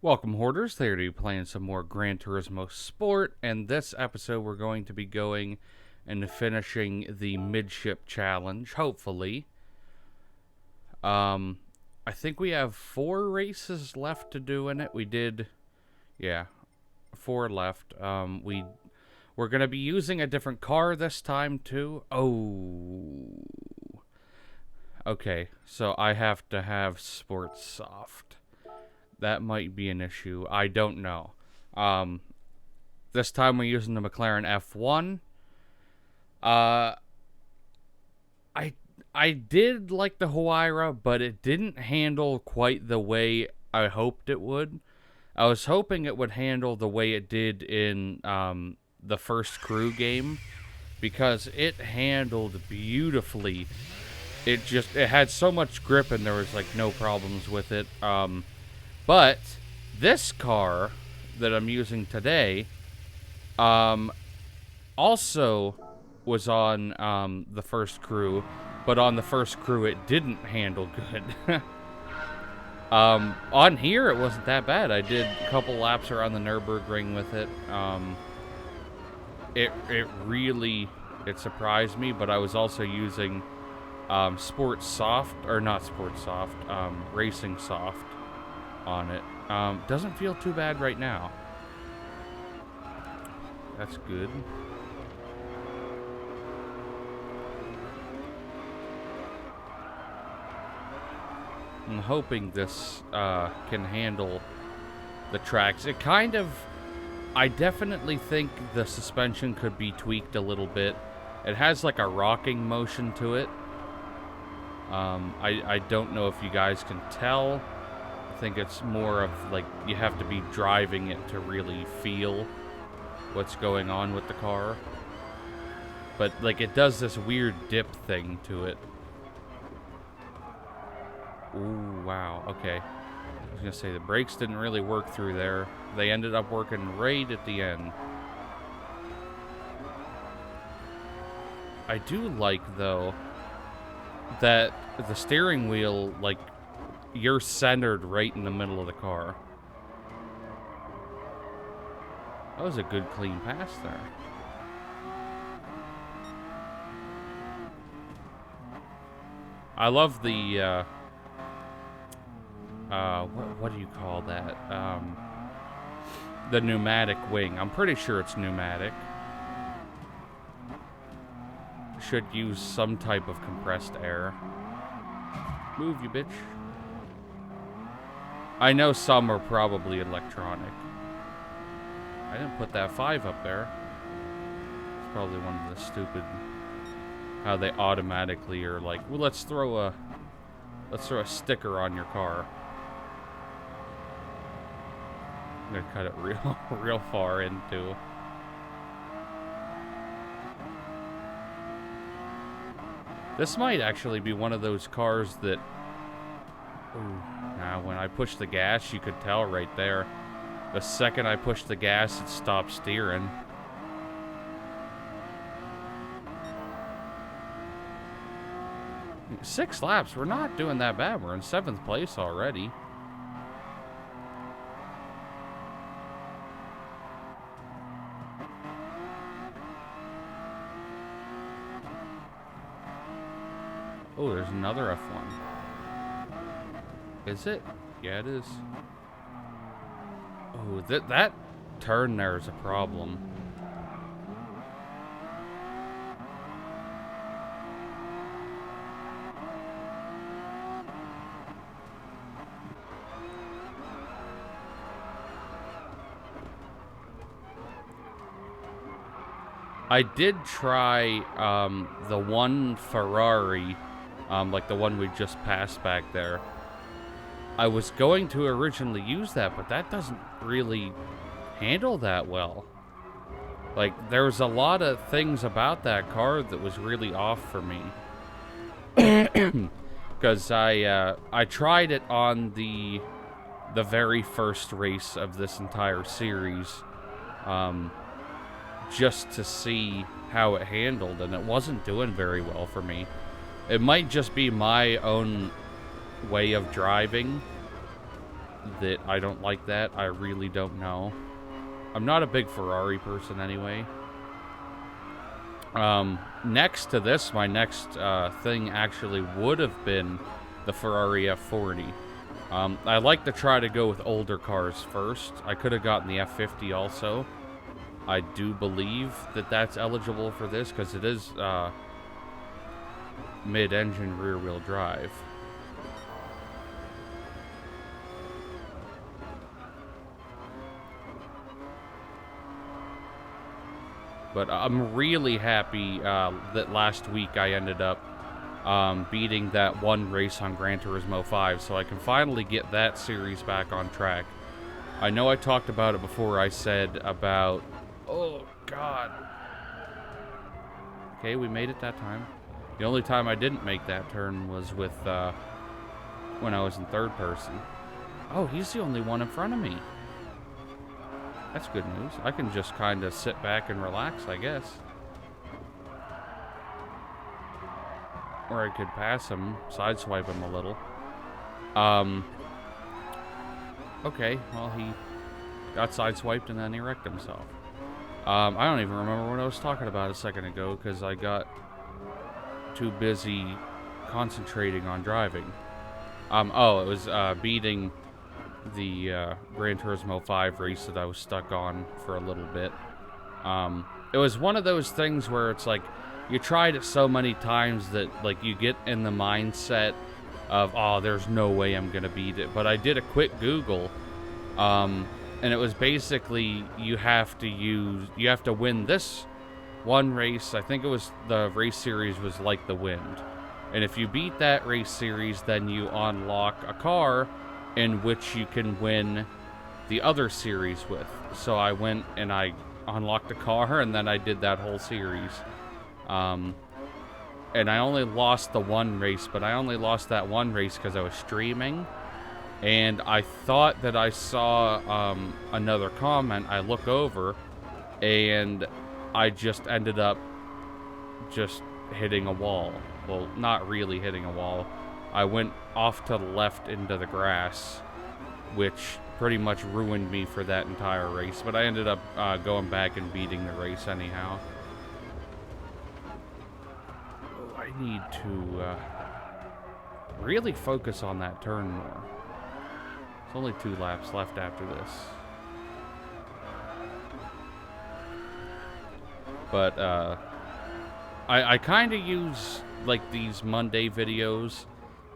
Welcome, Hoarders. Today to be playing some more Gran Turismo Sport, and this episode we're going to be going and finishing the Midship challenge, hopefully. I think we have 4 races left to do in it. We did, 4 left. We're going to be using a different car this time, too. Oh. Okay, so I have to have Sport Soft. That might be an issue. I don't know. This time we're using the McLaren F1. I did like the Hoarder, but it didn't handle quite the way I hoped it would. I was hoping it would handle the way it did in the first crew game, because it handled beautifully. It had so much grip and there was like no problems with it. But this car that I'm using today also was on the first crew, but on the first crew it didn't handle good. On here it wasn't that bad. I did a couple laps around the Nürburgring with it. It really surprised me, but I was also using Sport Soft, or not Sport Soft, Racing Soft on it. Doesn't feel too bad right now. That's good. I'm hoping this can handle the tracks. It kind of... I definitely think the suspension could be tweaked a little bit. It has like a rocking motion to it. I don't know if you guys can tell. I think it's more of like you have to be driving it to really feel what's going on with the car. But like it does this weird dip thing to it. Ooh, wow, okay. I was gonna say the brakes didn't really work through there. They ended up working right at the end. I do like, though, that the steering wheel, like, you're centered right in the middle of the car. That was a good clean pass there. I love the, what do you call that? The pneumatic wing. I'm pretty sure it's pneumatic. Should use some type of compressed air. Move, you bitch. I know some are probably electronic. I didn't put that 5 up there. It's probably one of the stupid... how they automatically are like, well, let's throw a sticker on your car. I'm gonna cut it real far into. This might actually be one of those cars that... Ooh, now when I push the gas, you could tell right there. The second I push the gas, it stopped steering. Six laps, we're not doing that bad. We're in 7th place already. Oh, there's another F1. Is it? Yeah, it is. Oh, that turn there is a problem. I did try the one Ferrari, like the one we just passed back there. I was going to originally use that, but that doesn't really handle that well. Like, there's a lot of things about that car that was really off for me. Because I tried it on the very first race of this entire series. just to see how it handled, and it wasn't doing very well for me. It might just be my own way of driving that I don't like that. I really don't know. I'm not a big Ferrari person anyway. Next to this, my next thing actually would have been the Ferrari F40. I like to try to go with older cars first. I could have gotten the F50 also. I do believe that that's eligible for this because it is mid-engine rear-wheel drive. But I'm really happy that last week I ended up beating that one race on Gran Turismo 5, so I can finally get that series back on track. I know I talked about it before. I said about... Oh, God. Okay, we made it that time. The only time I didn't make that turn was with when I was in third person. Oh, he's the only one in front of me. That's good news. I can just kind of sit back and relax, I guess. Or I could pass him, sideswipe him a little. Okay, well, he got sideswiped and then he wrecked himself. I don't even remember what I was talking about a second ago because I got too busy concentrating on driving. Oh, it was beating the Gran Turismo 5 race that I was stuck on for a little bit. It was one of those things where it's like you tried it so many times that like you get in the mindset of, oh, there's no way I'm gonna beat it. But I did a quick Google, and it was basically you have to win this one race. I think it was the race series was Like the Wind, and if you beat that race series, then you unlock a car in which you can win the other series with. So I went and I unlocked a car, and then I did that whole series. And I only lost the one race, but I only lost that one race because I was streaming. And I thought that I saw another comment. I look over, and I just ended up just hitting a wall. Well, not really hitting a wall. I went off to the left into the grass, which pretty much ruined me for that entire race. But I ended up going back and beating the race anyhow. Oh, I need to really focus on that turn more. There's only 2 laps left after this. But I kind of use like these Monday videos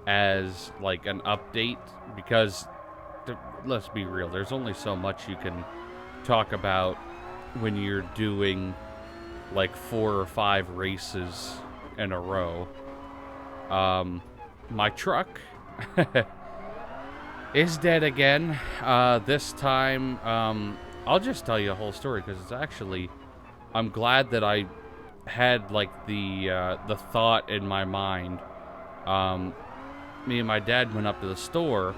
as like an update because let's be real, there's only so much you can talk about when you're doing like 4 or 5 races in a row. My truck is dead again. This time, I'll just tell you a whole story because it's actually, I'm glad that I had like the thought in my mind. Me and my dad went up to the store,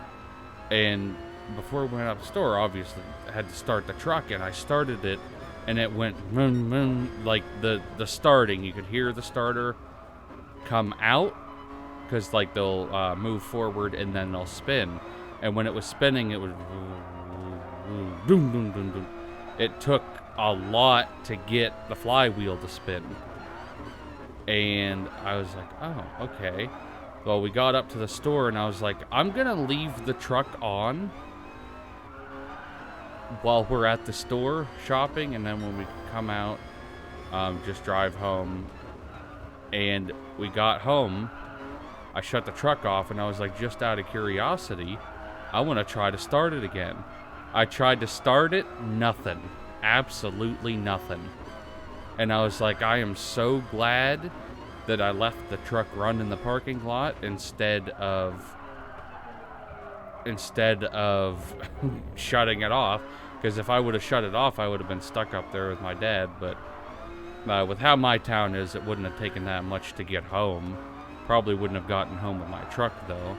and before we went up to the store, obviously I had to start the truck, and I started it, and it went vroom, vroom, like the starting. You could hear the starter come out because like they'll move forward and then they'll spin. And when it was spinning, it was boom, boom, boom, boom. It took a lot to get the flywheel to spin. And I was like, oh, okay. Well, we got up to the store, and I was like, I'm going to leave the truck on while we're at the store shopping, and then when we come out, just drive home. And we got home, I shut the truck off, and I was like, just out of curiosity, I want to try to start it again. I tried to start it, nothing. Absolutely nothing. And I was like, I am so glad that I left the truck run in the parking lot instead of shutting it off. Because if I would have shut it off, I would have been stuck up there with my dad. But with how my town is, it wouldn't have taken that much to get home. Probably wouldn't have gotten home with my truck, though.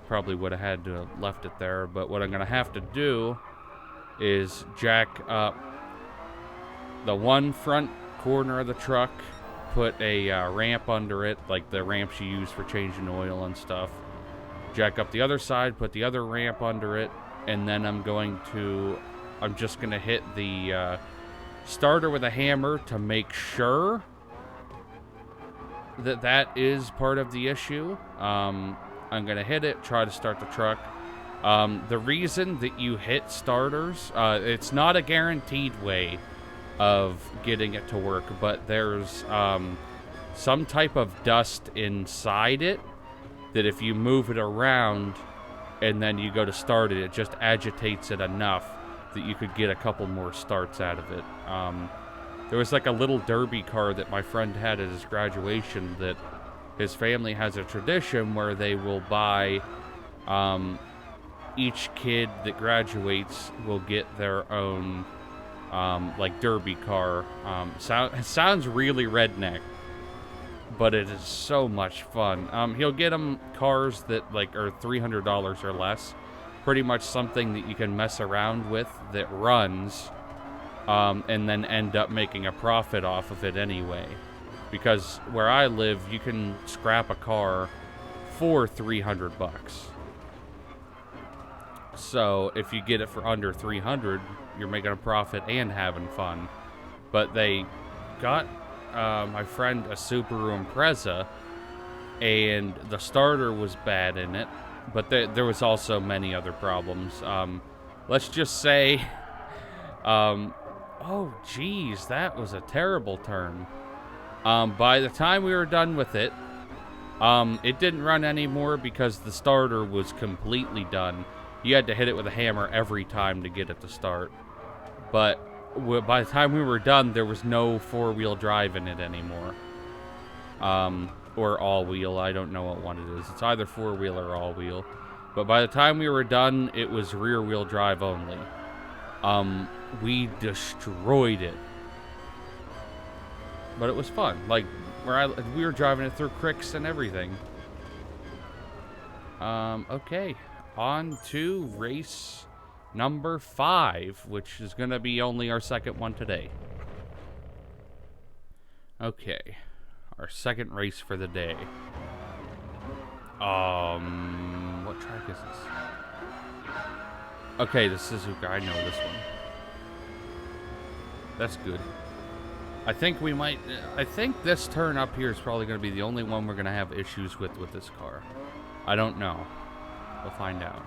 Probably would have had to have left it there. But what I'm going to have to do is jack up the one front corner of the truck, put a ramp under it, like the ramps you use for changing oil and stuff. Jack up the other side, put the other ramp under it, and then I'm just going to hit the starter with a hammer to make sure that is part of the issue. I'm going to hit it, try to start the truck. The reason that you hit starters, it's not a guaranteed way of getting it to work, but there's some type of dust inside it that if you move it around and then you go to start it, it just agitates it enough that you could get a couple more starts out of it. There was like a little derby car that my friend had at his graduation that his family has a tradition where they will buy, each kid that graduates will get their own like derby car. It sounds really redneck, but it is so much fun. He'll get them cars that like are $300 or less, pretty much something that you can mess around with that runs, and then end up making a profit off of it anyway. Because where I live, you can scrap a car for $300. So if you get it for under $300, you're making a profit and having fun. But they got my friend a Subaru Impreza, and the starter was bad in it, but there was also many other problems. Let's just say, oh geez, that was a terrible turn. By the time we were done with it, it didn't run anymore because the starter was completely done. You had to hit it with a hammer every time to get it to start. But by the time we were done, there was no four-wheel drive in it anymore. Or all-wheel, I don't know what one it is. It's either four-wheel or all-wheel. But by the time we were done, it was rear-wheel drive only. We destroyed it. But it was fun. Like, we were driving it through cricks and everything. Okay. On to race number 5, which is going to be only our second one today. Okay. Our second race for the day. What track is this? Okay, the Suzuka. I know this one. That's good. I think this turn up here is probably going to be the only one we're going to have issues with this car. I don't know. We'll find out.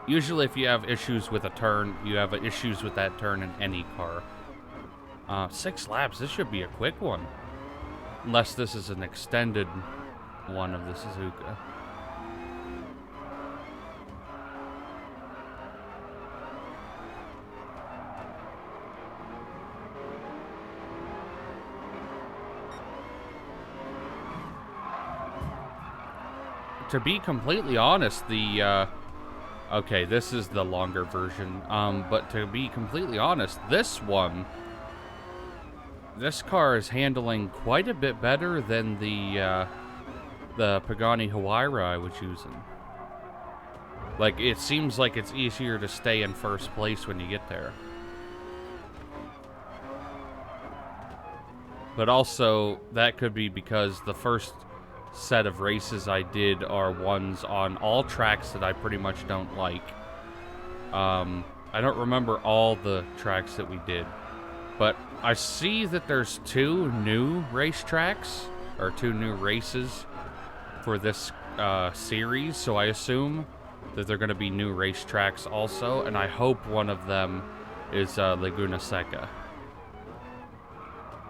Usually if you have issues with a turn, you have issues with that turn in any car. 6 laps. This should be a quick one. Unless this is an extended one of the Suzuka. To be completely honest, okay, this is the longer version. But to be completely honest, this car is handling quite a bit better than the Pagani Huayra I was using. Like, it seems like it's easier to stay in first place when you get there. But also, that could be because the first set of races I did are ones on all tracks that I pretty much don't like. I don't remember all the tracks that we did, but I see that there's 2 new racetracks, or 2 new races for this series, so I assume that they're going to be new racetracks also, and I hope one of them is Laguna Seca.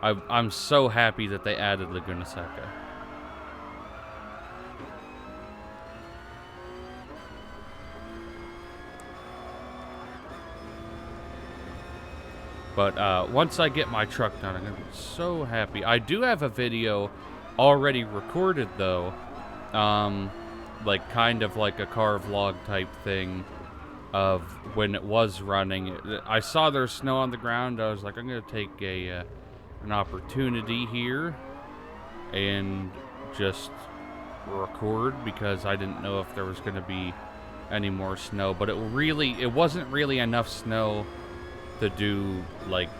I'm so happy that they added Laguna Seca. But once I get my truck done, I'm going to be so happy. I do have a video already recorded, though. Like, kind of like a car vlog type thing of when it was running. I saw there's snow on the ground. I was like, I'm going to take an opportunity here and just record, because I didn't know if there was going to be any more snow, but it wasn't really enough snow to do, like,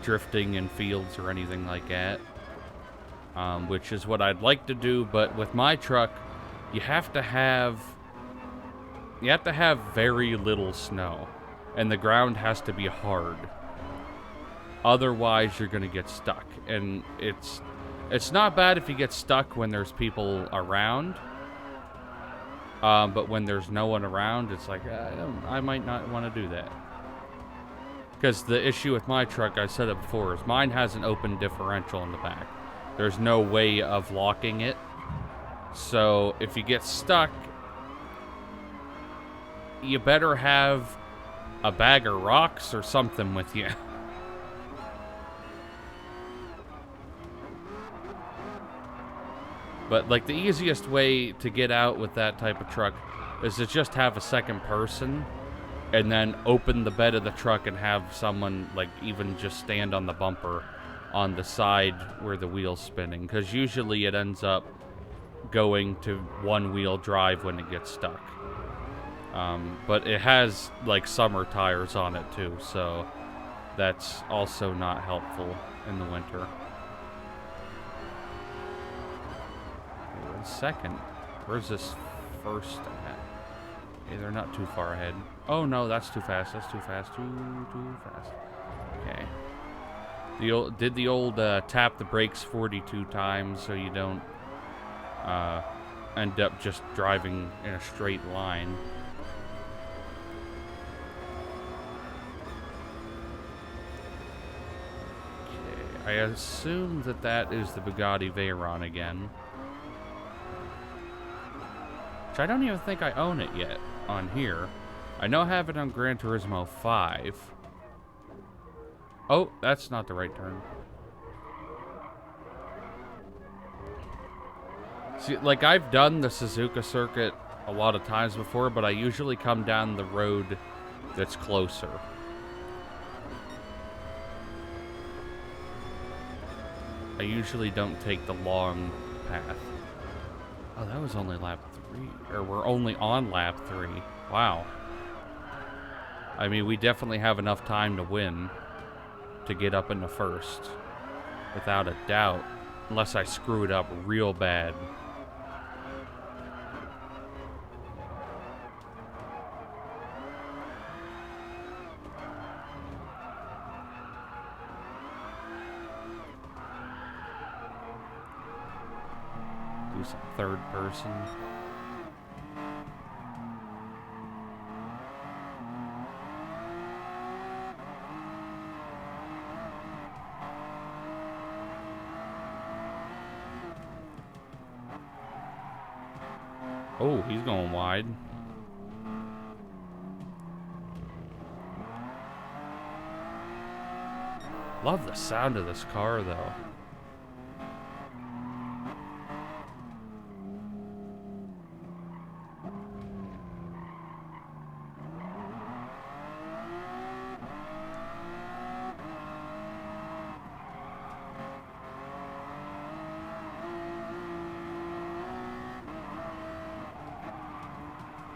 drifting in fields or anything like that. Which is what I'd like to do, but with my truck, you have to have very little snow, and the ground has to be hard. Otherwise, you're gonna get stuck, and it's not bad if you get stuck when there's people around. But when there's no one around, it's like I might not want to do that. Because the issue with my truck, I said it before, is mine has an open differential in the back. There's no way of locking it. So if you get stuck, you better have a bag of rocks or something with you. But, like, the easiest way to get out with that type of truck is to just have a second person and then open the bed of the truck and have someone, like, even just stand on the bumper on the side where the wheel's spinning. Because usually it ends up going to one-wheel drive when it gets stuck. But it has, like, summer tires on it, too, so that's also not helpful in the winter. Second. Where's this first at? Okay, they're not too far ahead. Oh no, that's too fast. That's too fast. Too fast. Okay. Did the old tap the brakes 42 times so you don't end up just driving in a straight line. Okay, I assume that is the Bugatti Veyron again. I don't even think I own it yet on here. I know I have it on Gran Turismo 5. Oh, that's not the right turn. See, like, I've done the Suzuka circuit a lot of times before, but I usually come down the road that's closer. I usually don't take the long path. Oh, that was only lap 3. Or we're only on lap 3. Wow. I mean, we definitely have enough time to win. To get up in the first. Without a doubt. Unless I screw it up real bad. Do some third person. Oh, he's going wide. Love the sound of this car, though.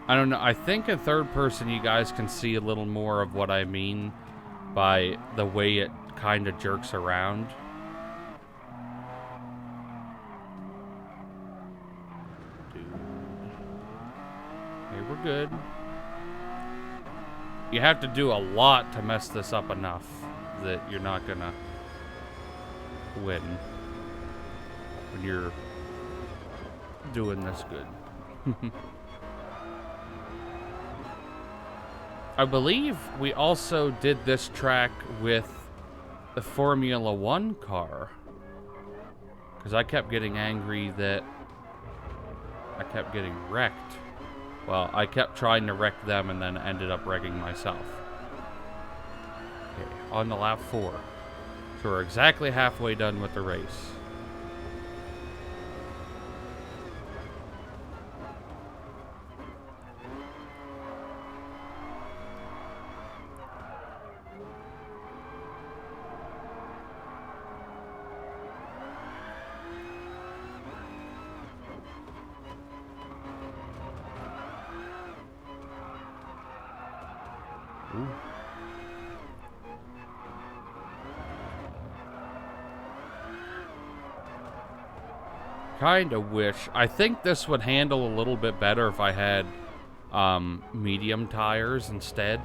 I don't know. I think in third person you guys can see a little more of what I mean by the way it kind of jerks around. Dude. Okay, we're good. You have to do a lot to mess this up enough that you're not gonna win when you're doing this good. I believe we also did this track with the Formula 1 car. Because I kept getting angry that I kept getting wrecked. Well, I kept trying to wreck them and then ended up wrecking myself. Okay, on to lap 4. So we're exactly halfway done with the race. Ooh. Kind of wish. I think this would handle a little bit better if I had medium tires instead.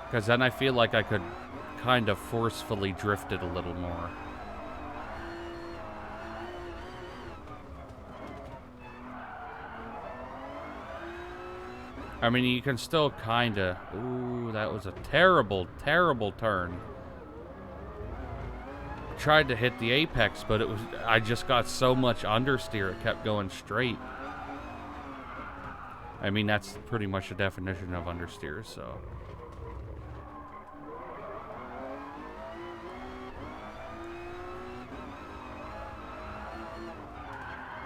Because then I feel like I could kind of forcefully drift it a little more. I mean, you can still kind of... Ooh, that was a terrible, terrible turn. Tried to hit the apex, but it was... I just got so much understeer, it kept going straight. I mean, that's pretty much the definition of understeer, so...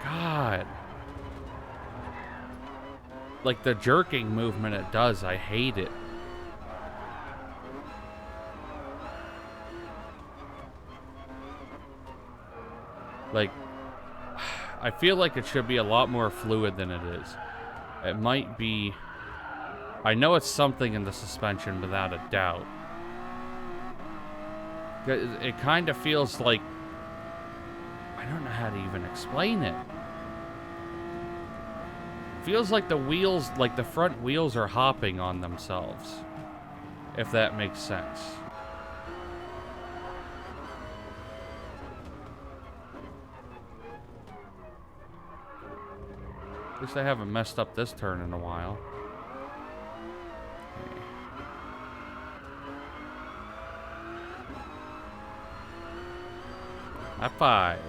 God. Like, the jerking movement it does, I hate it. Like, I feel like it should be a lot more fluid than it is. It might be... I know it's something in the suspension, without a doubt. It kind of feels like... I don't know how to even explain it. Feels like the wheels, like the front wheels are hopping on themselves. If that makes sense. At least I haven't messed up this turn in a while. Okay. Lap 5.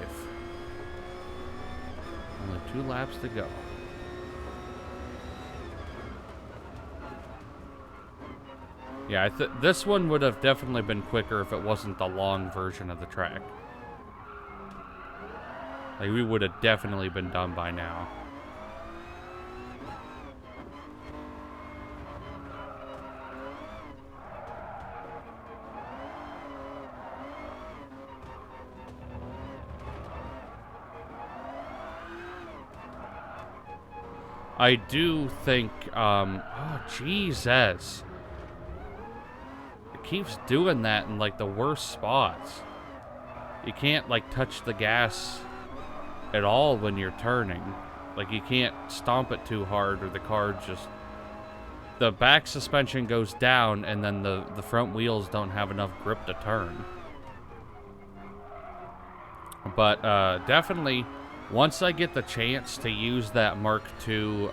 Only 2 laps to go. Yeah, this one would have definitely been quicker if it wasn't the long version of the track. Like, we would have definitely been done by now. I do think, oh, Jesus. It keeps doing that in, like, the worst spots. You can't, like, touch the gas at all when you're turning. Like, you can't stomp it too hard or the car just... The back suspension goes down and then the front wheels don't have enough grip to turn. But, definitely... Once I get the chance to use that Mark II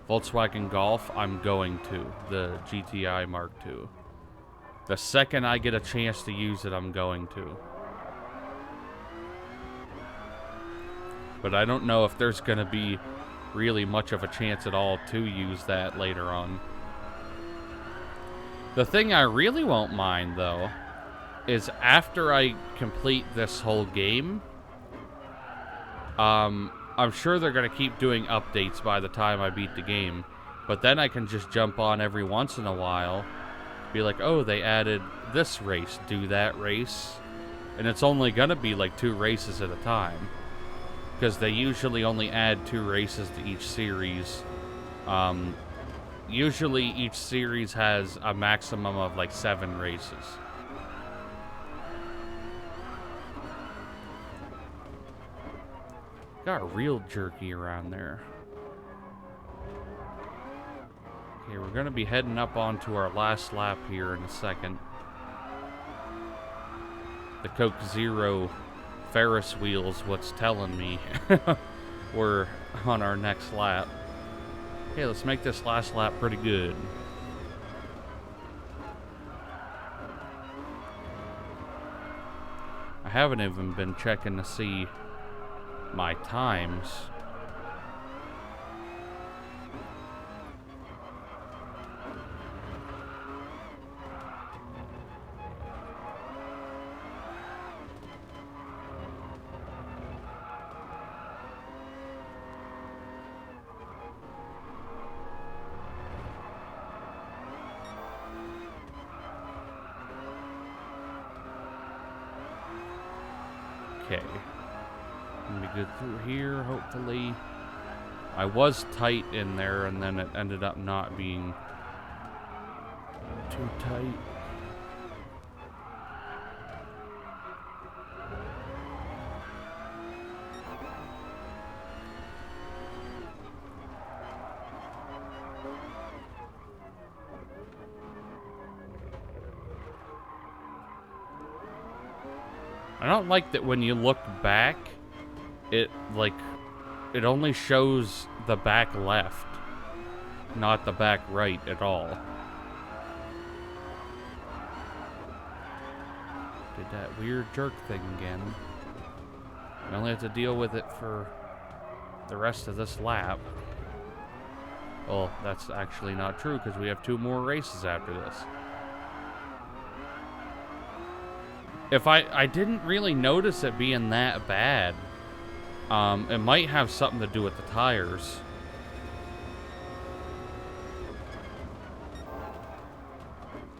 Volkswagen Golf, I'm going to. The GTI Mark II. The second I get a chance to use it, I'm going to. But I don't know if there's going to be really much of a chance at all to use that later on. The thing I really won't mind, though, is after I complete this whole game... I'm sure they're going to keep doing updates by the time I beat the game. But then I can just jump on every once in a while. Be like, oh, they added this race. Do that race. And it's only going to be like 2 races at a time. Because they usually only add 2 races to each series. Usually each series has a maximum of like 7 races. Got real jerky around there. Okay, we're going to be heading up onto our last lap here in a second. The Coke Zero Ferris wheel's what's telling me we're on our next lap. Okay, let's make this last lap pretty good. I haven't even been checking to see my times. Okay. Gonna be good through here, hopefully. I was tight in there, and then it ended up not being too tight. I don't like that when you look back, it only shows the back left, not the back right at all. Did that weird jerk thing again. I only have to deal with it for the rest of this lap. Well, that's actually not true because we have 2 more races after this. If I didn't really notice it being that bad. It might have something to do with the tires.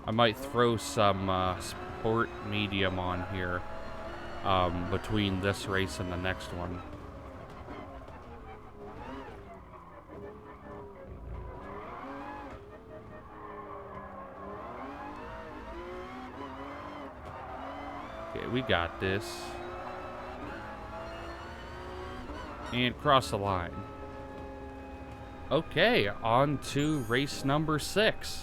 I might throw some sport medium on here between this race and the next one. Okay, we got this. And cross the line. Okay, on to race number 6.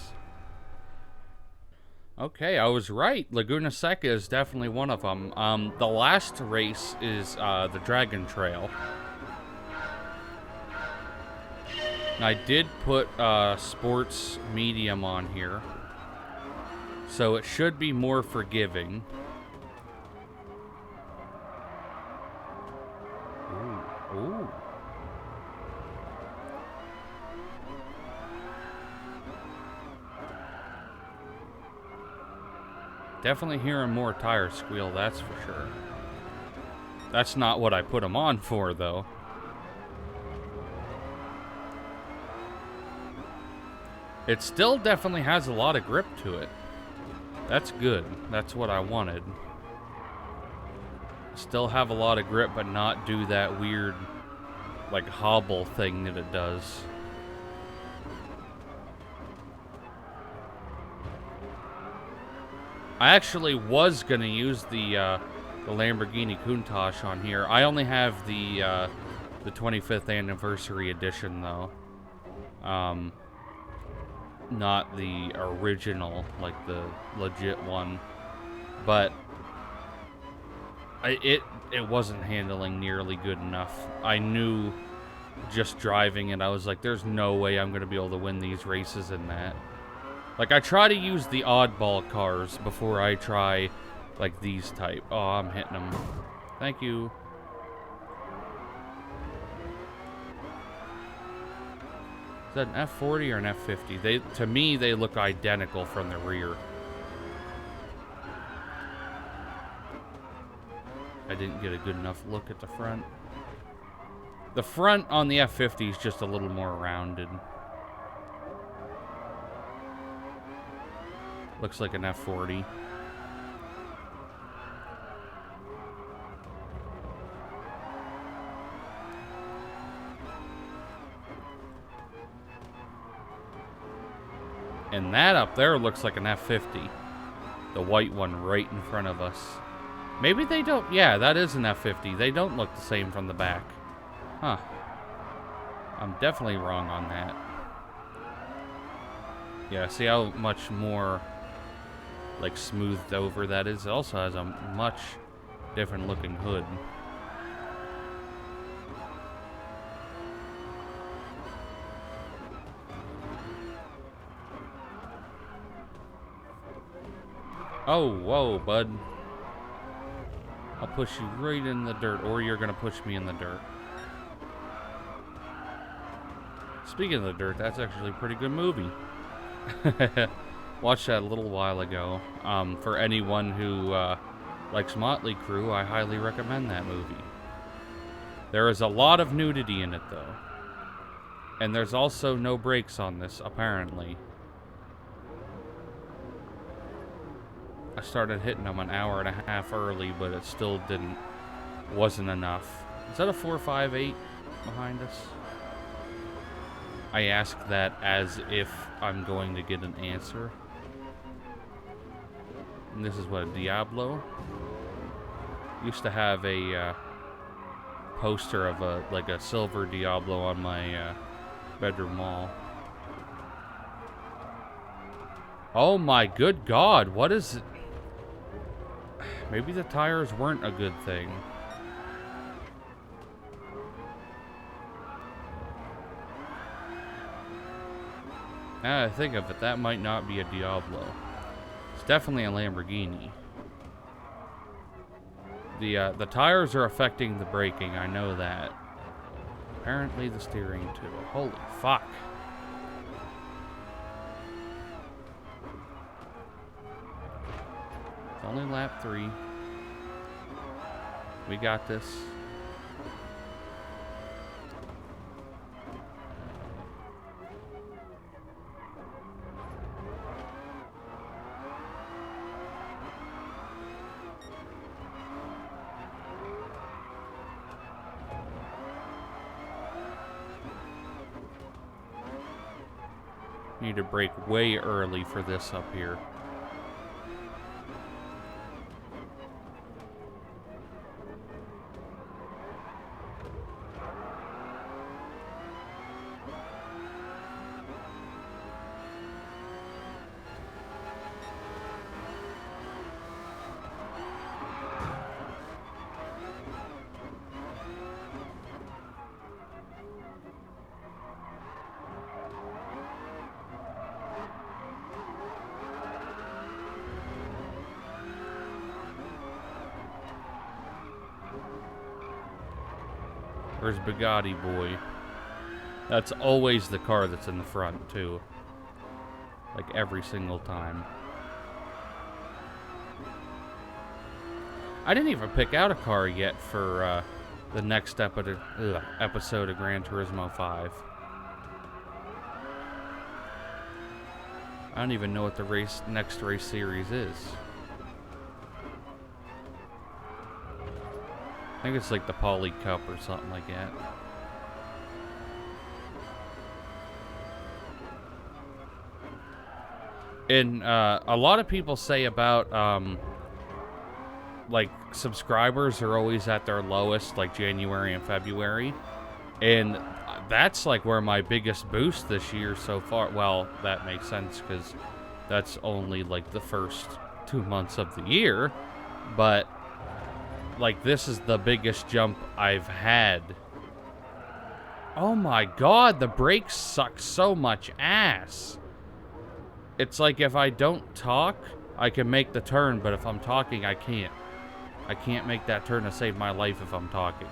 Okay, I was right. Laguna Seca is definitely one of them. The last race is the Dragon Trail. I did put sports medium on here, so it should be more forgiving. Ooh. Definitely hearing more tires squeal, that's for sure. That's not what I put them on for, though. It still definitely has a lot of grip to it. That's good. That's what I wanted. Still have a lot of grip, but not do that weird, like, hobble thing that it does. I actually was gonna use the Lamborghini Countach on here. I only have the 25th anniversary edition, though. Not the original, like the legit one. But it wasn't handling nearly good enough. I knew just driving it, I was like, there's no way I'm going to be able to win these races in that. Like, I try to use the oddball cars before I try, like, these type. Oh, I'm hitting them. Thank you. Is that an F40 or an F50? To me, they look identical from the rear. I didn't get a good enough look at the front. The front on the F50 is just a little more rounded. Looks like an F40. And that up there looks like an F50. The white one right in front of us. Maybe they don't... Yeah, that is an F50. They don't look the same from the back. Huh. I'm definitely wrong on that. Yeah, see how much more, like, smoothed over that is? It also has a much different looking hood. Oh, whoa, bud. I'll push you right in the dirt, or you're gonna push me in the dirt. Speaking of the dirt, that's actually a pretty good movie. Watched that a little while ago. For anyone who likes Motley Crue, I highly recommend that movie. There is a lot of nudity in it, though. And there's also no brakes on this, apparently. I started hitting them an hour and a half early, but it still wasn't enough. Is that a 458 behind us? I ask that as if I'm going to get an answer. And this is what, a Diablo? Used to have a poster of a silver Diablo on my bedroom wall. Oh my good God, what is it? Maybe the tires weren't a good thing. Now that I think of it, that might not be a Diablo. It's definitely a Lamborghini. The tires are affecting the braking, I know that. Apparently the steering too. Holy fuck. It's only lap 3. We got this. Need to brake way early for this up here. Where's Bugatti boy? That's always the car that's in the front, too. Like, every single time. I didn't even pick out a car yet for the next episode of Gran Turismo 5. I don't even know what the next race series is. I think it's like the Poly Cup or something like that. And a lot of people say about like subscribers are always at their lowest, like January and February, and that's like where my biggest boost this year so far. Well, that makes sense because that's only like the first 2 months of the year, but like this is the biggest jump I've had. Oh my God, the brakes suck so much ass. It's like if I don't talk, I can make the turn, but if I'm talking, I can't. I can't make that turn to save my life if I'm talking.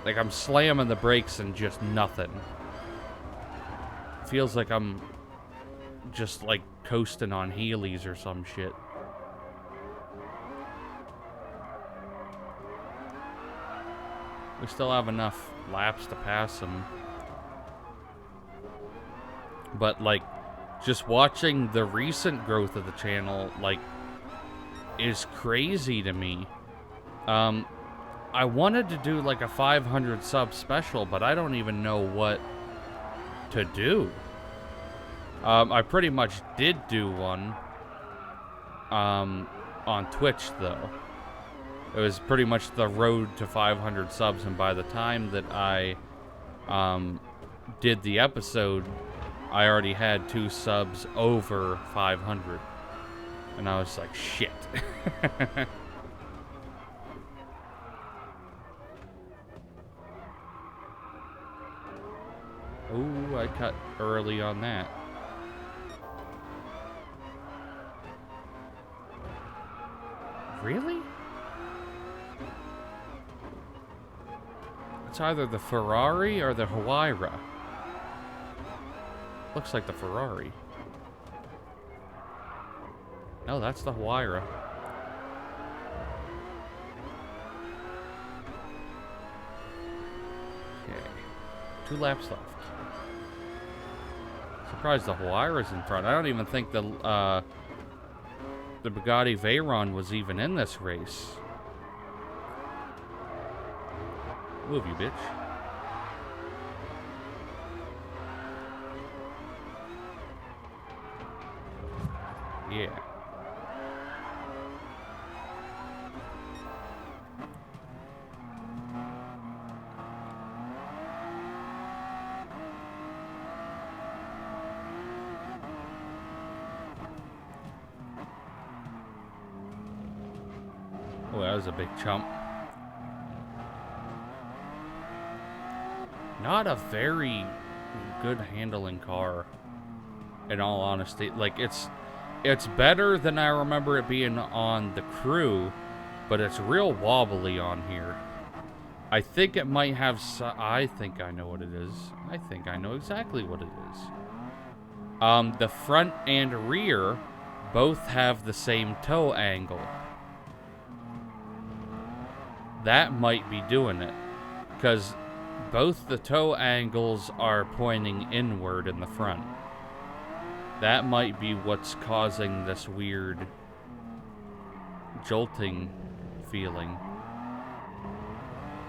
Like I'm slamming the brakes and just nothing. Feels like I'm just like coasting on Heelys or some shit. We still have enough laps to pass them. But like, just watching the recent growth of the channel, like, is crazy to me. I wanted to do like a 500 sub special, but I don't even know what to do. I pretty much did do one on Twitch though. It was pretty much the road to 500 subs, and by the time that I did the episode, I already had 2 subs over 500. And I was like, shit. Ooh, I cut early on that. Really? It's either the Ferrari or the Huayra. Looks like the Ferrari. No, that's the Huayra. Okay. 2 laps left. Surprised the Huayra's in front. I don't even think the Bugatti Veyron was even in this race. Move, you bitch. Yeah. Oh, that was a big jump. Not a very good handling car, in all honesty. Like, it's better than I remember it being on the Crew, but it's real wobbly on here. I think it might have I think I know what it is. I think I know exactly what it is. The front and rear both have the same toe angle. That might be doing it, because both the toe angles are pointing inward in the front. That might be what's causing this weird jolting feeling.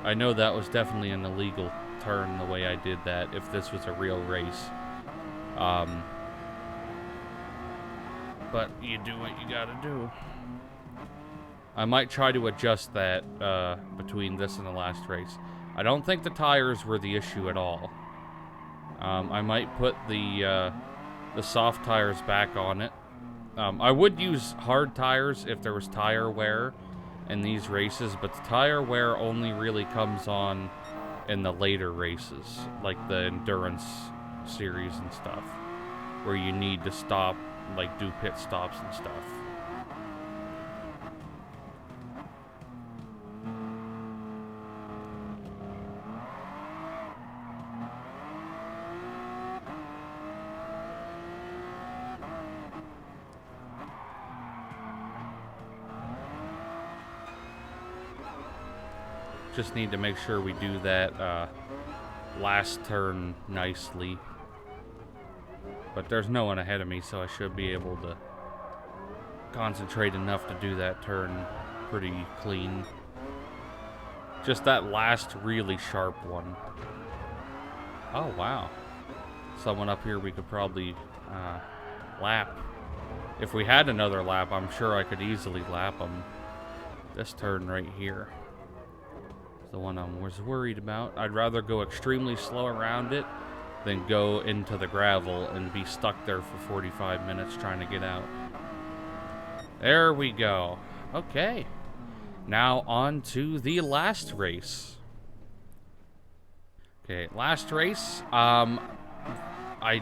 I know that was definitely an illegal turn the way I did that if this was a real race. But you do what you gotta do. I might try to adjust that between this and the last race. I don't think the tires were the issue at all. I might put the soft tires back on it. I would use hard tires if there was tire wear in these races, but the tire wear only really comes on in the later races, like the endurance series and stuff, where you need to stop, like do pit stops and stuff. Just need to make sure we do that last turn nicely. But there's no one ahead of me, so I should be able to concentrate enough to do that turn pretty clean. Just that last really sharp one. Oh, wow. Someone up here we could probably lap. If we had another lap, I'm sure I could easily lap them. This turn right here. The one I was worried about. I'd rather go extremely slow around it than go into the gravel and be stuck there for 45 minutes trying to get out. There we go. Okay. Now on to the last race. Okay, last race. I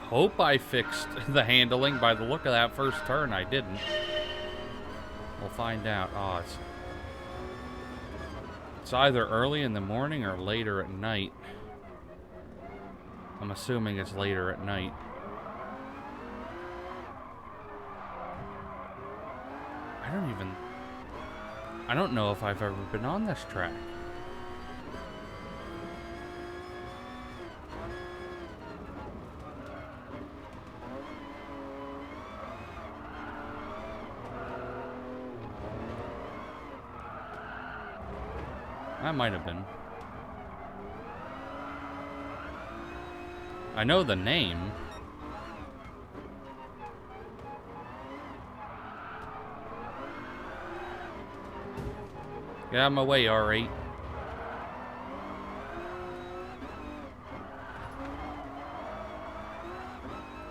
hope I fixed the handling. By the look of that first turn, I didn't. We'll find out. Oh, it's either early in the morning or later at night. I'm assuming it's later at night. I don't know if I've ever been on this track. That might have been. I know the name. Get out of my way, R8.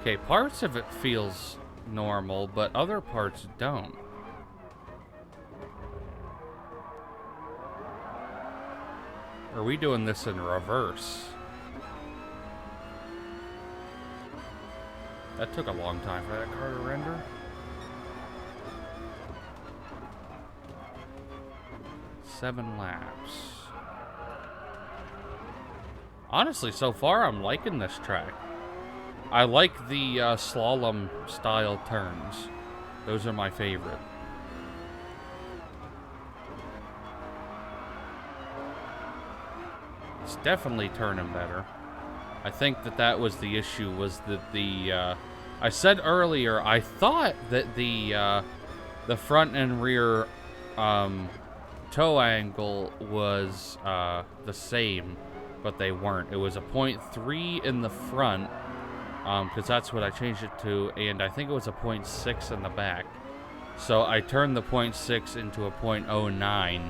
Okay, parts of it feels normal, but other parts don't. Are we doing this in reverse? That took a long time for that car to render. Seven laps. Honestly, so far I'm liking this track. I like the slalom style turns. Those are my favorite. It's definitely turning better. I think that was the issue, was that the I said earlier I thought that the front and rear toe angle was the same, but they weren't. It was a 0.3 in the front, because that's what I changed it to, and I think it was a 0.6 in the back. So I turned the 0.6 into a 0.09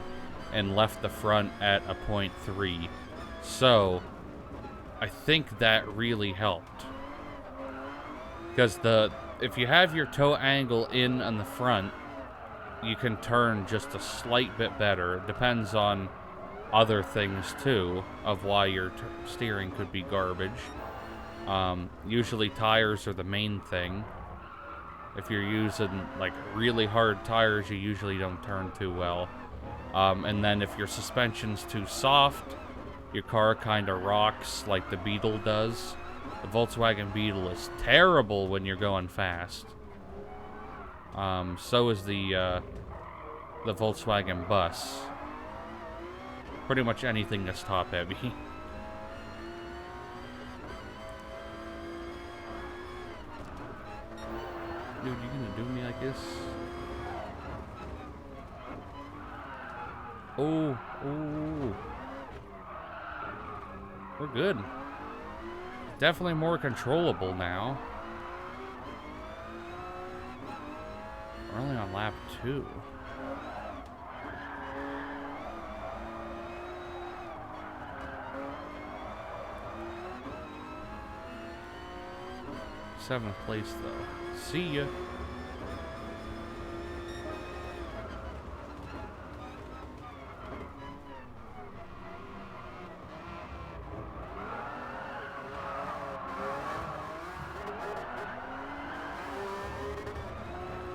and left the front at a 0.3. So I think that really helped, because if you have your toe angle in on the front, you can turn just a slight bit better. It depends on other things too of why your steering could be garbage. Usually tires are the main thing. If you're using like really hard tires, you usually don't turn too well. And then if your suspension's too soft, your car kind of rocks like the Beetle does. The Volkswagen Beetle is terrible when you're going fast. So is the Volkswagen Bus. Pretty much anything that's top heavy. Dude, you gonna do me like this? Oh. We're good. Definitely more controllable now. We're only on lap 2. Seventh place though. See ya.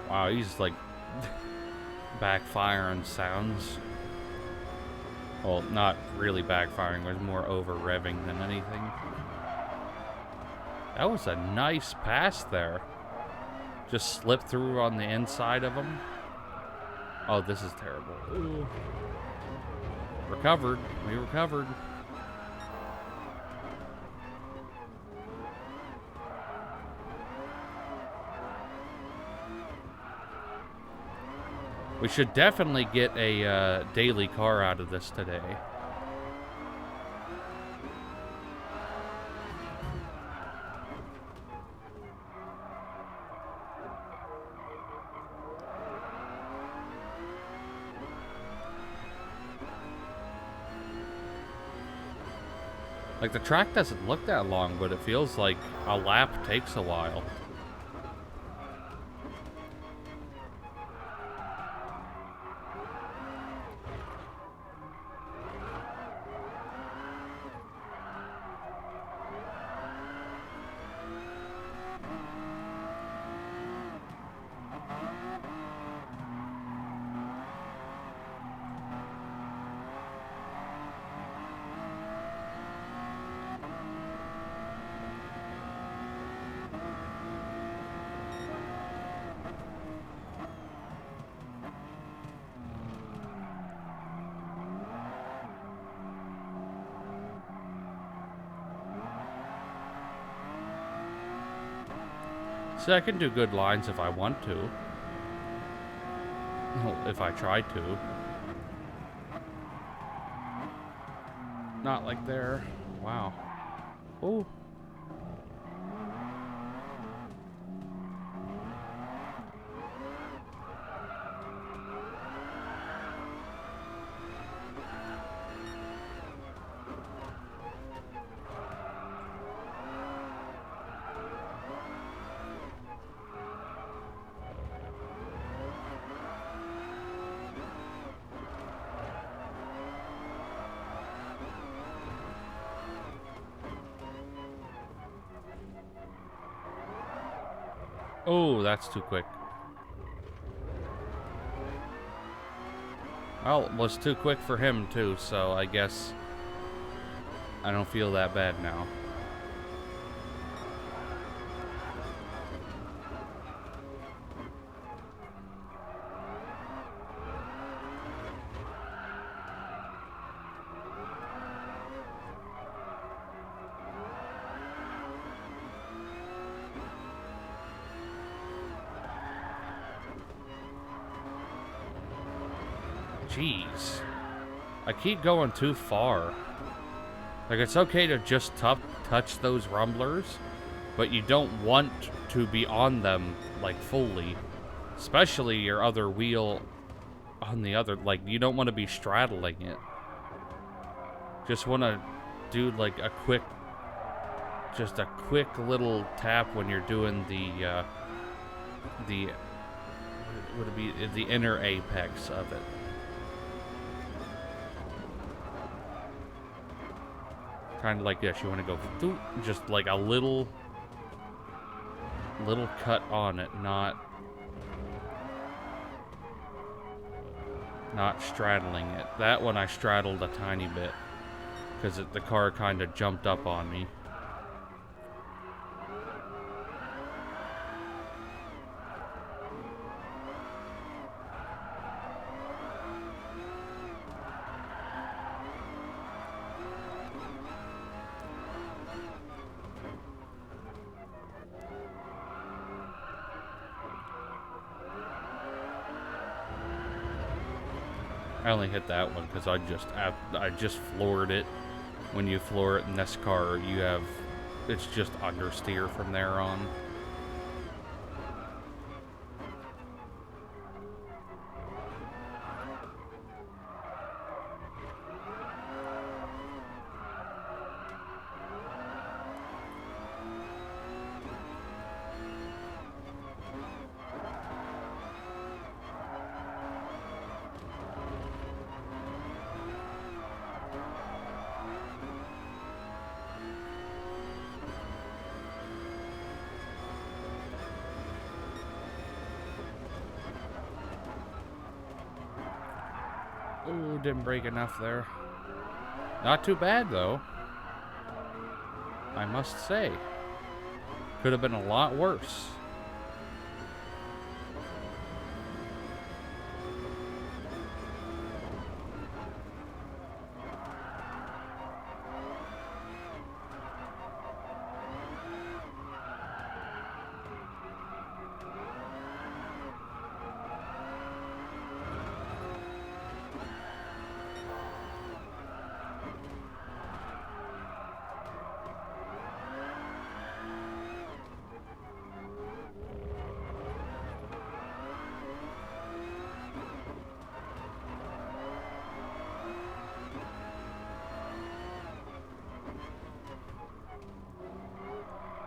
Wow, he's like backfiring sounds. Well, not really backfiring, there's more over revving than anything. That was a nice pass there. Just slipped through on the inside of him. Oh, this is terrible. Ooh. Recovered. We recovered. We should definitely get a daily car out of this today. Like, the track doesn't look that long, but it feels like a lap takes a while. See, I can do good lines if I want to. Well, if I try to. Not like there. Wow. Oh. Oh, that's too quick. Well, it was too quick for him too, so I guess I don't feel that bad now. Jeez. I keep going too far. Like, it's okay to just touch those rumblers, but you don't want to be on them, like, fully. Especially your other wheel on the other, like, you don't want to be straddling it. Just want to do, like, a quick little tap when you're doing the would it be the inner apex of it. Kind of like this. You want to go just like a little cut on it, not straddling it. That one I straddled a tiny bit because the car kind of jumped up on me. I only hit that one because I just floored it. When you floor it in this car, it's just understeer from there on. Ooh, didn't break enough there. Not too bad, though. I must say. Could have been a lot worse.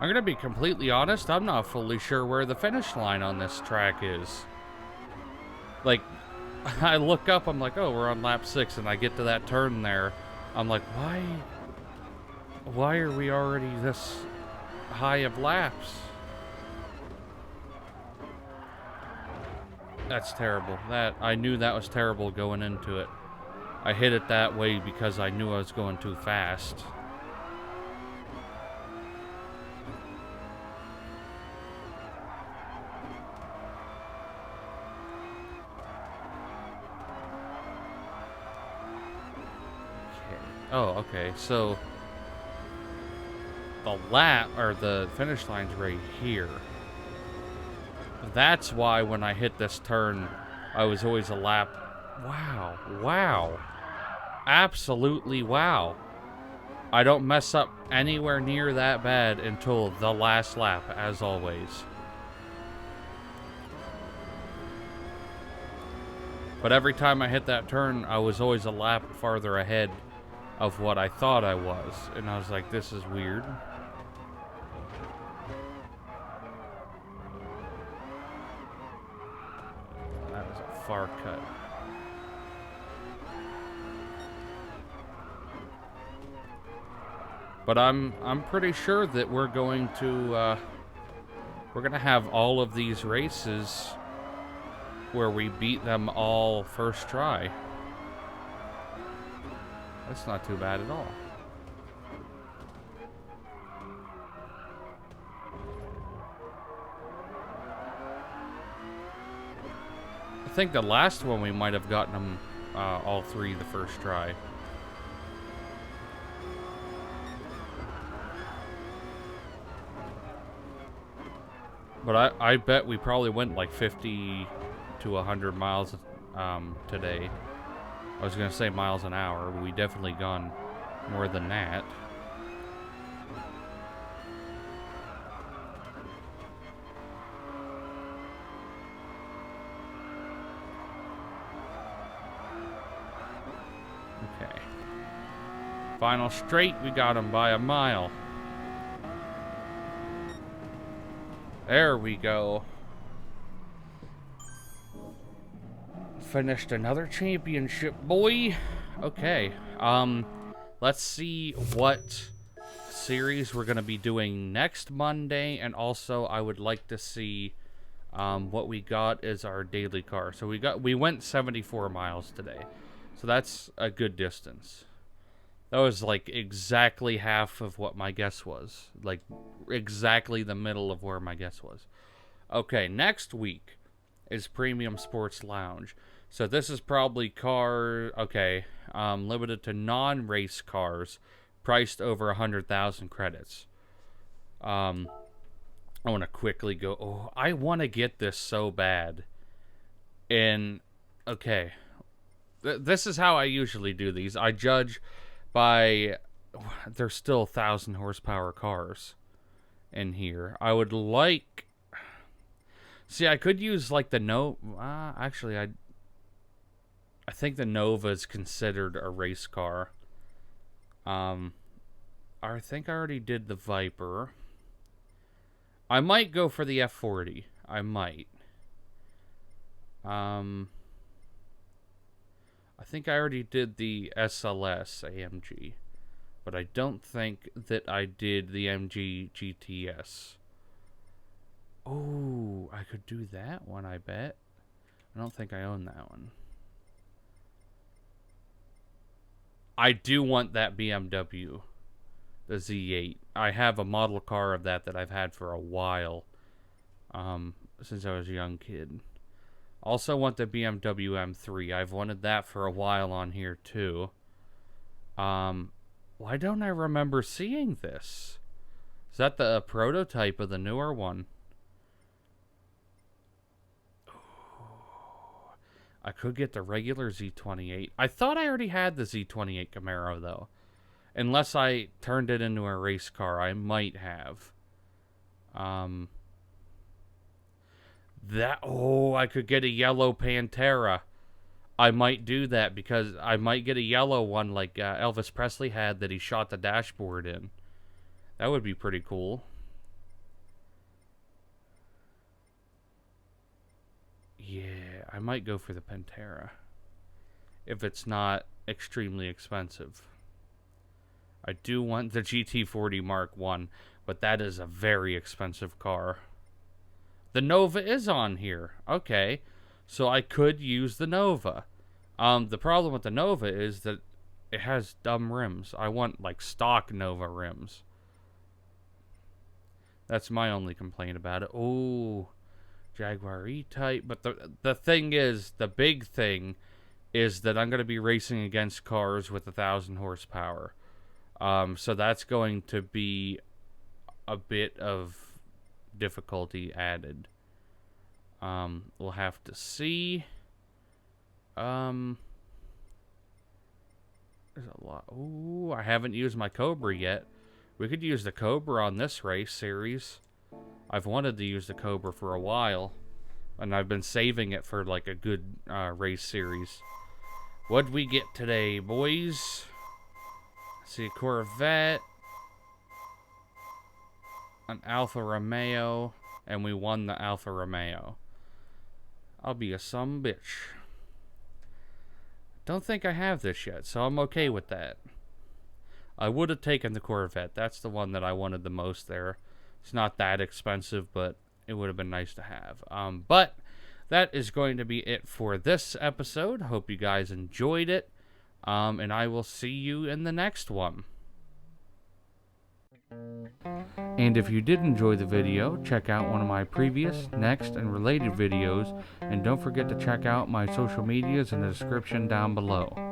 I'm gonna be completely honest, I'm not fully sure where the finish line on this track is. Like, I look up, I'm like, oh, we're on lap 6, and I get to that turn there. I'm like, why are we already this high of laps? That's terrible. I knew that was terrible going into it. I hit it that way because I knew I was going too fast. Oh, okay, so the finish line's right here. That's why when I hit this turn, I was always a lap. Wow. Absolutely wow. I don't mess up anywhere near that bad until the last lap, as always. But every time I hit that turn, I was always a lap farther ahead of what I thought I was. And I was like, this is weird. That was a far cut. But I'm pretty sure that we're going to have all of these races where we beat them all first try. That's not too bad at all. I think the last one we might have gotten them all three the first try. But I bet we probably went like 50 to 100 miles today. I was going to say miles an hour, but we definitely gone more than that. Okay. Final straight, we got him by a mile. There we go. finished another championship, boy. Okay, let's see what series we're going to be doing next Monday, and also I would like to see what we got is our daily car. So we went 74 miles today, so that's a good distance. That was like exactly half of what my guess was, like exactly the middle of where my guess was. Okay, next week is Premium Sports Lounge. So this is probably limited to non-race cars, priced over 100,000 credits. I want to quickly go. Oh, I want to get this so bad. And okay, this is how I usually do these. I judge by there's still 1,000 horsepower cars in here. I would like. See, I could use like the actually, I think the Nova is considered a race car. I think I already did the Viper. I might go for the F40. I might. I think I already did the SLS AMG, but I don't think that I did the MG GTS. Oh, I could do that one, I bet. I don't think I own that one. I do want that BMW, the Z8. I have a model car of that I've had for a while, since I was a young kid. Also want the BMW M3. I've wanted that for a while on here too. Why don't I remember seeing this? Is that the prototype of the newer one? I could get the regular Z28. I thought I already had the Z28 Camaro, though. Unless I turned it into a race car, I might have. I could get a yellow Pantera. I might do that, because I might get a yellow one like Elvis Presley had that he shot the dashboard in. That would be pretty cool. Yeah, I might go for the Pantera, if it's not extremely expensive. I do want the GT40 Mark 1, but that is a very expensive car. The Nova is on here. Okay, so I could use the Nova. The problem with the Nova is that it has dumb rims. I want, like, stock Nova rims. That's my only complaint about it. Oh, Jaguar E-Type. But the thing is, the big thing is that I'm going to be racing against cars with 1,000 horsepower. So that's going to be a bit of difficulty added. We'll have to see. There's a lot. Ooh, I haven't used my Cobra yet. We could use the Cobra on this race series. I've wanted to use the Cobra for a while, and I've been saving it for like a good race series. What'd we get today, boys? Let's see, a Corvette, an Alfa Romeo, and we won the Alfa Romeo. I'll be a bitch. Don't think I have this yet, so I'm okay with that. I would have taken the Corvette. That's the one that I wanted the most there. It's not that expensive, but it would have been nice to have. But that is going to be it for this episode. Hope you guys enjoyed it. And I will see you in the next one. And if you did enjoy the video, check out one of my previous, next, and related videos. And don't forget to check out my social medias in the description down below.